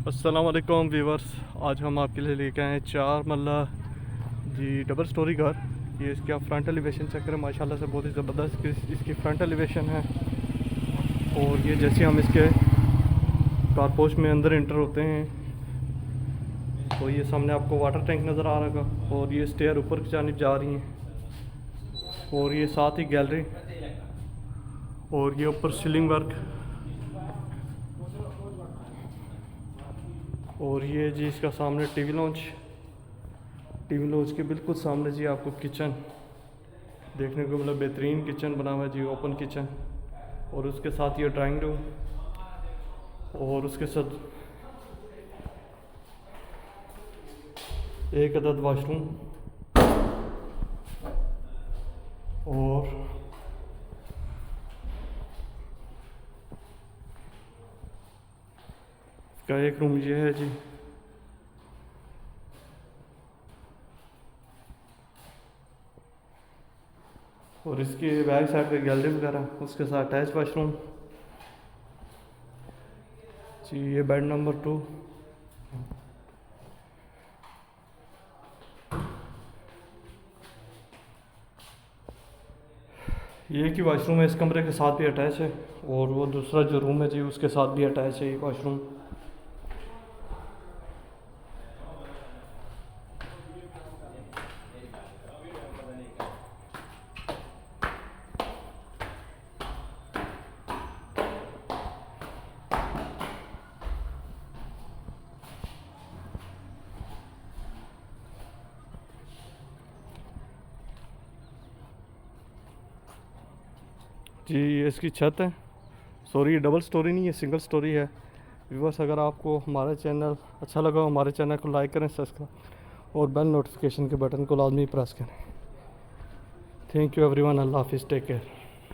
अस्सलाम वालेकुम व्यूवर्स। आज हम आपके लिए लेके आए हैं 4 मरला जी डबल स्टोरी घर। ये इसका फ्रंट एलिवेशन चेक करें, माशाल्लाह से बहुत ही ज़बरदस्त इसकी फ्रंट एलिवेशन है। और ये जैसे हम इसके कारपोश में अंदर इंटर होते हैं तो ये सामने आपको वाटर टैंक नज़र आ रहा है और ये स्टेयर ऊपर की जानिब जा रही हैं और ये साथ ही गैलरी और ये ऊपर सीलिंग वर्क और ये जी इसका सामने टीवी लॉन्च के बिल्कुल सामने जी आपको किचन देखने को मतलब बेहतरीन किचन बना हुआ है जी, ओपन किचन। और उसके साथ ये ड्राइंग रूम और उसके साथ एक अदद वाशरूम और इसका एक रूम ये है जी। और इसकी बैक साइड पे गैलरी वगैरह, उसके साथ अटैच वाशरूम जी। ये बेड नंबर 2। ये एक ही वाशरूम है, इस कमरे के साथ भी अटैच है और वो दूसरा जो रूम है जी उसके साथ भी अटैच है ये वाशरूम। जी ये इसकी छत है। सॉरी, ये डबल स्टोरी नहीं है, सिंगल स्टोरी है। व्यूअर्स, अगर आपको हमारा चैनल अच्छा लगा हमारे चैनल को लाइक करें, सब्सक्राइब और बेल नोटिफिकेशन के बटन को लाजमी प्रेस करें। Thank you everyone. अल्लाह हाफिज़, टेक केयर।